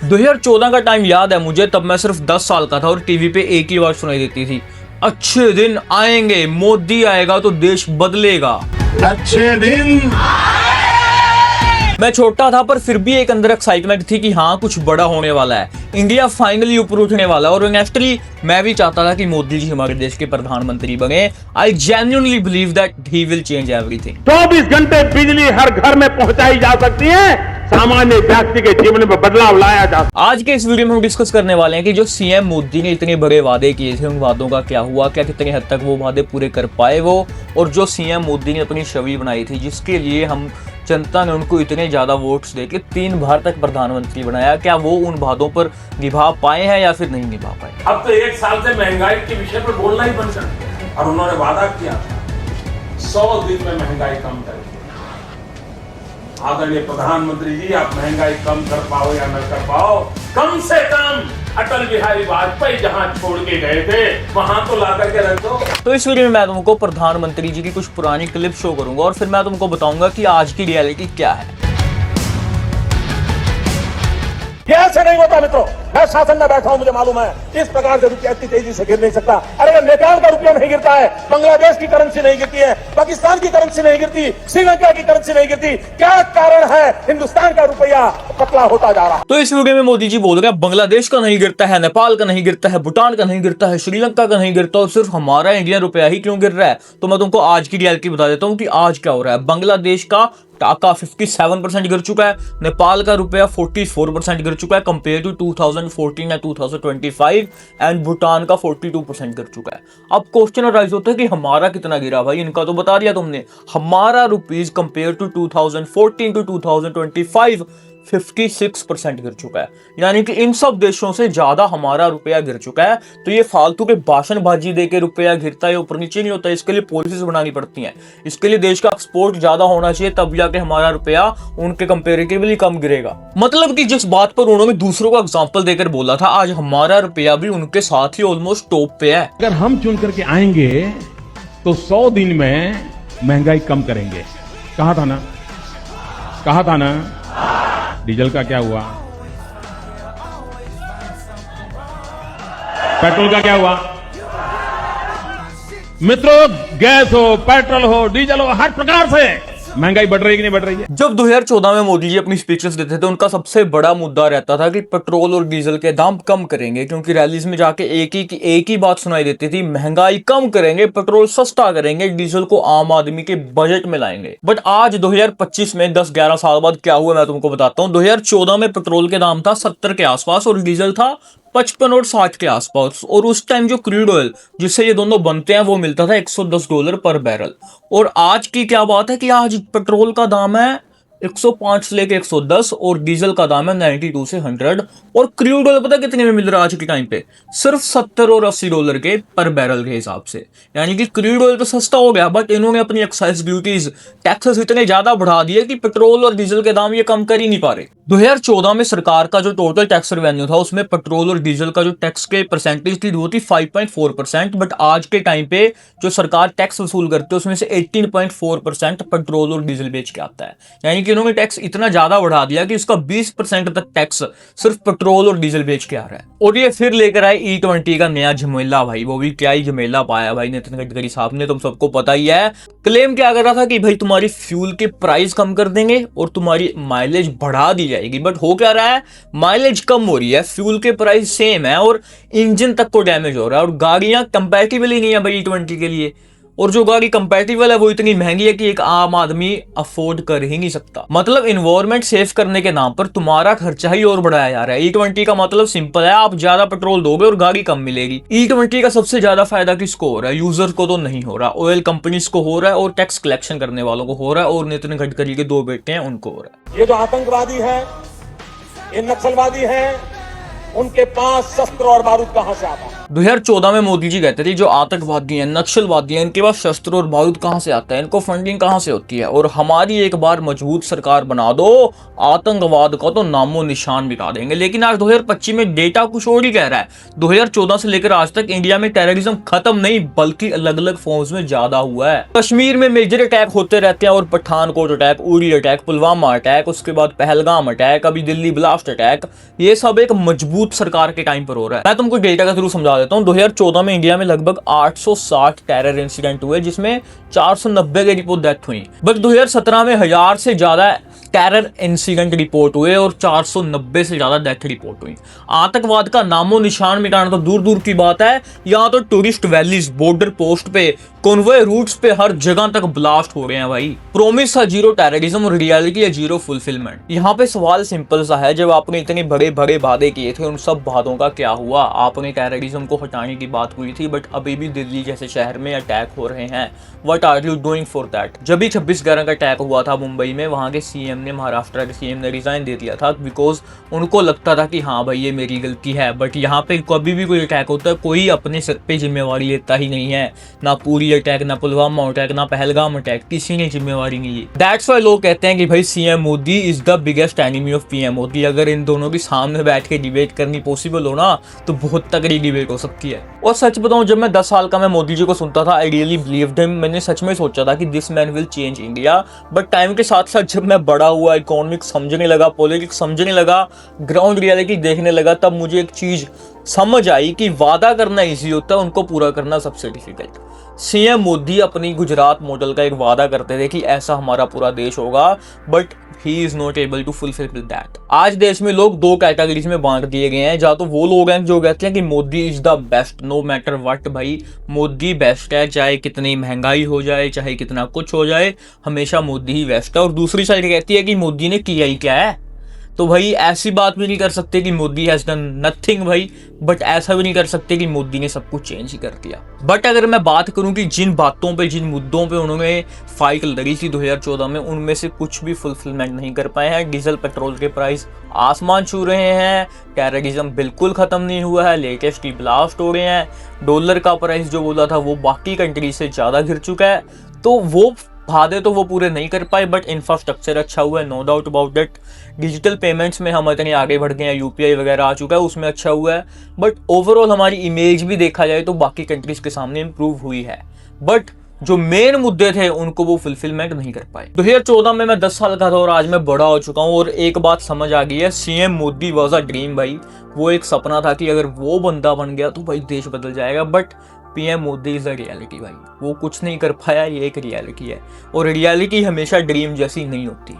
2014 का टाइम याद है मुझे, तब मैं सिर्फ 10 साल का था और टीवी पे एक ही आवाज सुनाई देती थी, अच्छे दिन आएंगे, मोदी आएगा तो देश बदलेगा। अच्छे दिन मैं छोटा था पर फिर भी एक अंदर एक्साइटमेंट थी कि हाँ कुछ बड़ा होने वाला है, इंडिया फाइनली ऊपर उठने वाला है। और नेचुरली मैं भी चाहता था कि मोदी जी हमारे देश के प्रधानमंत्री बने। I genuinely believe that he will change everything. 24 घंटे बिजली हर घर में पहुंचाई जा सकती है, सामान्य व्यक्ति के जीवन में बदलाव लाया जा सकता है। आज के इस वीडियो में हम डिस्कस करने वाले हैं कि जो सीएम मोदी ने इतने बड़े वादे किए थे, उन वादों का क्या हुआ, क्या कितने हद तक वो वादे पूरे कर पाए वो, और जो सीएम मोदी ने अपनी छवि बनाई थी जिसके लिए हम जनता ने उनको इतने ज्यादा वोट्स देके 3 बार तक प्रधानमंत्री बनाया, क्या वो उन वादों पर निभा पाए हैं या फिर नहीं निभा पाए। अब तो 1 साल से महंगाई के विषय पर बोलना ही बंद कर दिया और उन्होंने वादा किया था 100 दिन में महंगाई कम करेंगे। आदरणीय प्रधानमंत्री जी, आप महंगाई कम कर पाओ या न कर पाओ, कम से कम अटल बिहारी वाजपेयी जहां छोड़ के गए थे वहां तो ला करके रख दो। तो इस वीडियो में मैं तुमको प्रधानमंत्री जी की कुछ पुरानी क्लिप शो करूंगा और फिर मैं तुमको बताऊंगा कि आज की रियलिटी क्या है। ये ऐसे नहीं होता मित्रों, मैं शासन में बैठा हूं, मुझे मालूम है इस प्रकार से रुपया इतनी तेजी से गिर नहीं सकता। अरे नेपाल का रुपया नहीं गिरता है, बांग्लादेश की करेंसी नहीं गिरती है, पाकिस्तान की करेंसी नहीं गिरती, श्रीलंका की करेंसी नहीं गिरती, क्या कारण है हिंदुस्तान का रुपया पतला होता जा रहा है। तो इस वीडियो में मोदी जी बोल रहे हैं बांग्लादेश का नहीं गिरता है, नेपाल का नहीं गिरता है, भूटान का नहीं गिरता है, श्रीलंका का नहीं गिरता और सिर्फ हमारा इंडियन रुपया ही क्यों गिर रहा है। तो मैं तुमको आज की रियलिटी बता देता हूँ कि आज क्या हो रहा है। बांग्लादेश का टाका 57% गिर चुका है, नेपाल का रुपया 44% गिर चुका है कंपेयर टू 2014 या 2025, एंड भूटान का 42% गिर चुका है। अब क्वेश्चन राइज होता है कि हमारा कितना गिरा भाई, इनका तो बता दिया तुमने। हमारा रुपीज कंपेयर टू 2014 टू 2025 56% गिर चुका है, यानी कि इन सब देशों से ज्यादा हमारा रुपया गिर चुका है। तो ये फालतू के भाषणबाजी दे के रुपया गिरता है ऊपर नीचे नहीं होता, इसके लिए पॉलिसीज बनानी पड़ती हैं। इसके लिए देश का एक्सपोर्ट ज्यादा होना चाहिए, तब जाके हमारा रुपया उनके कंपेरेटिवली कम गिरेगा। मतलब कि जिस बात पर उन्होंने दूसरों को एग्जाम्पल देकर बोला था, आज हमारा रुपया भी उनके साथ ही ऑलमोस्ट टॉप पे है। अगर हम चुन करके आएंगे तो 100 दिन में महंगाई कम करेंगे। कहा था ना। डीजल का क्या हुआ, पेट्रोल का क्या हुआ मित्रों, गैस हो, पेट्रोल हो, डीजल हो, हर प्रकार से महंगाई बढ़ रही है कि नहीं बढ़ रही है। जब 2014 में मोदी जी अपनी स्पीचेस देते थे, उनका सबसे बड़ा मुद्दा रहता था कि पेट्रोल और डीजल के दाम कम करेंगे, क्योंकि रैलीज में जाके एक ही बात सुनाई देती थी, महंगाई कम करेंगे, पेट्रोल सस्ता करेंगे, डीजल को आम आदमी के बजट में लाएंगे। बट आज 2025 में 10-11 साल बाद क्या हुआ मैं तुमको बताता हूँ। 2014 में पेट्रोल के दाम था 70 के आसपास और डीजल था 55 और 60 के आसपास, और उस टाइम जो क्रूड ऑयल जिससे ये दोनों बनते हैं वो मिलता था $110 पर बैरल। और आज की क्या बात है कि आज पेट्रोल का दाम है 105 से लेके 110 और डीजल का दाम है 92 से 100, और क्रूड ऑयल पता कितने में मिल रहा है आज के टाइम पे, सिर्फ $70 और $80 के पर बैरल के हिसाब से। यानी कि क्रूड ऑयल तो सस्ता हो गया, बट इन्होंने अपनी एक्साइज ड्यूटीज टैक्सेस इतने ज्यादा बढ़ा दिए कि पेट्रोल और डीजल के दाम ये कम कर ही नहीं पा रहे। 2014 में सरकार का जो टोटल टैक्स रेवेन्यू था उसमें पेट्रोल और डीजल का जो टैक्स के परसेंटेज थी वो थी 5.4%, बट आज के टाइम पे जो सरकार टैक्स वसूल करती है उसमें से 18.4% पेट्रोल और डीजल बेच के आता है। यानी कि इन्होंने टैक्स इतना ज्यादा बढ़ा दिया कि इसका 20% तक टैक्स सिर्फ पेट्रोल और डीजल बेच के आ रहा है। और ये फिर लेकर आए E20 का नया झमेला भाई, वो भी क्या ही झमेला पाया भाई नितिन गडकरी साहब ने, तुम सबको पता ही है। क्लेम क्या कर रहा था कि भाई तुम्हारी फ्यूल के प्राइस कम कर देंगे और तुम्हारी माइलेज बढ़ा दी जाएगी, बट हो क्या रहा है, माइलेज कम हो रही है, फ्यूल के प्राइस सेम है और इंजन तक को डैमेज हो रहा है, और गाड़ियां कंपैटिबल ही नहीं है भाई E20 के लिए। और जो गाड़ी कंपैटिबल है वो इतनी महंगी है कि एक आम आदमी अफोर्ड कर ही नहीं सकता। मतलब इन्वायरमेंट सेव करने के नाम पर तुम्हारा खर्चा ही और बढ़ाया जा रहा है। E20 का मतलब सिंपल है, आप ज्यादा पेट्रोल दोगे और गाड़ी कम मिलेगी। E20 का सबसे ज्यादा फायदा किसको हो रहा है, यूजर को तो नहीं हो रहा, ऑयल कंपनीज को हो रहा है और टैक्स कलेक्शन करने वालों को हो रहा है, और नितिन गडकरी के 2 बेटे हैं उनको हो रहा है। ये जो आतंकवादी है, ये नक्सलवादी है, उनके पास शस्त्र और बारूद कहां से आता है? 2014 में मोदी जी कहते थे जो आतंकवादी हैं, नक्सलवादी हैं, इनके पास शस्त्र और बारूद कहां से आता है, इनको फंडिंग कहां से होती है, और हमारी एक बार मजबूत सरकार बना दो, आतंकवाद का तो नामो निशान मिटा देंगे। लेकिन आज 2025 में डेटा कुछ और ही कह रहा है। 2014 से लेकर आज तक इंडिया में टेररिज्म खत्म नहीं बल्कि अलग अलग फॉर्म्स में ज्यादा हुआ है। कश्मीर में मेजर अटैक होते रहते हैं, और Pathankot attack, Uri attack, Pulwama attack, उसके बाद पहलगाम अटैक, अभी दिल्ली ब्लास्ट अटैक, ये सब एक मजबूत सरकार के टाइम पर हो रहा है। मैं तुमको डेटा के थ्रू समझा देता हूँ। 2014 में इंडिया में लगभग 860 टेरर इंसिडेंट हुए, जिसमें 490 की रिपोर्ट डेथ हुई। बट 2017 में 1000 से ज्यादा टेरर इंसिडेंट रिपोर्ट हुए और 490 से ज्यादा डेथ रिपोर्ट हुई। आतंकवाद का नामो निशान मिटाना तो दूर दूर की बात है, यहाँ तो टूरिस्ट वैलीज, बॉर्डर पोस्ट पे, कॉन्वॉय रूट्स पे हर जगह तक ब्लास्ट हो रहे हैं भाई। प्रोमिस है जीरो टेररिज्म और रियलिटी है जीरो फुलफिलमेंट। यहाँ पे सवाल सिंपल सा है, जब आपने इतने बड़े बड़े वादे किए थे, उन सब वादों का क्या हुआ? आपने टेररिज्म को हटाने की बात हुई थी, बट अभी भी दिल्ली जैसे शहर में अटैक हो रहे हैं। What are you doing for that? जब भी 26/11 का अटैक हुआ था मुंबई में, वहां के सीएम ने, महाराष्ट्र के सीएम ने रिजाइन दे दिया था, बिकॉज उनको लगता था कि हाँ भाई ये मेरी गलती है। बट यहाँ पे कभी भी कोई अटैक होता है, कोई अपने सर पे जिम्मेवारी लेता ही नहीं है। ना पूरी अटैक, ना पुलवामा अटैक, ना पहलगाम अटैक, किसी ने जिम्मेवारी नहीं ली। दैट्स व्हाई लोग कहते हैं कि भाई CM Modi is the biggest enemy of PM Modi. अगर इन दोनों के सामने बैठ के डिबेट करनी पॉसिबल हो ना, तो बहुत तगड़ी डिबेट हो सकती है। और सच बताऊं, जब मैं 10 साल का मैं मोदी जी को सुनता था, आई रियली बिलीव्ड हिम। मैंने सच में सोचा था कि this man will change India. But time के साथ साथ जब मैं बड़ा हुआ, इकोनॉमिक्स समझने लगा, पॉलिटिक्स समझने लगा, ग्राउंड रियलिटी देखने लगा, तब मुझे एक चीज समझ आई कि वादा करना इजी होता है, उनको पूरा करना सबसे डिफिकल्ट। सीएम मोदी अपनी गुजरात मॉडल का एक वादा करते थे कि ऐसा हमारा पूरा देश होगा, but he is not able to fulfil that. आज देश में लोग दो कैटेगरीज में बांट दिए गए हैं। जहाँ तो वो लोग हैं जो कहते हैं कि Modi is the best, no matter what, भाई मोदी बेस्ट है, चाहे कितनी महंगाई हो जाए, चाहे कितना कुछ हो जाए, हमेशा मोदी ही बेस्ट है। और दूसरी साइड कहती है कि मोदी ने किया ही क्या है। तो भाई ऐसी बात भी नहीं कर सकते कि मोदी हैज डन नथिंग भाई, बट ऐसा भी नहीं कर सकते कि मोदी ने सब कुछ चेंज ही कर दिया। बट अगर मैं बात करूं कि जिन बातों पे, जिन मुद्दों पे उन्होंने फाइट लड़ी थी 2014 में, उनमें से कुछ भी फुलफिलमेंट नहीं कर पाए हैं। डीजल पेट्रोल के प्राइस आसमान छू रहे हैं, टेररिज्म बिल्कुल खत्म नहीं हुआ है, लेटेस्ट ब्लास्ट हो रहे हैं, डॉलर का प्राइस जो बोला था वो बाकी कंट्री से ज़्यादा गिर चुका है। तो वो वादे तो वो पूरे नहीं कर पाए, बट इंफ्रास्ट्रक्चर अच्छा हुआ है, no doubt about it. Digital payments में हम इतने आगे बढ़ गए हैं, यूपीआई वगैरह आ चुका है, उसमें अच्छा हुआ है। बट ओवरऑल हमारी इमेज भी देखा जाए तो बाकी कंट्रीज के सामने इम्प्रूव हुई है, बट जो मेन मुद्दे थे उनको वो फुलफिलमेंट नहीं कर पाए। 2014 में मैं 10 साल का था और आज मैं बड़ा हो चुका हूँ, और एक बात समझ आ गई है, CM Modi was a dream भाई। वो एक सपना था कि अगर वो बंदा बन गया तो भाई देश बदल जाएगा। But PM Modi is a reality भाई, वो कुछ नहीं कर पाया, ये एक रियलिटी है। और रियलिटी हमेशा ड्रीम जैसी नहीं होती।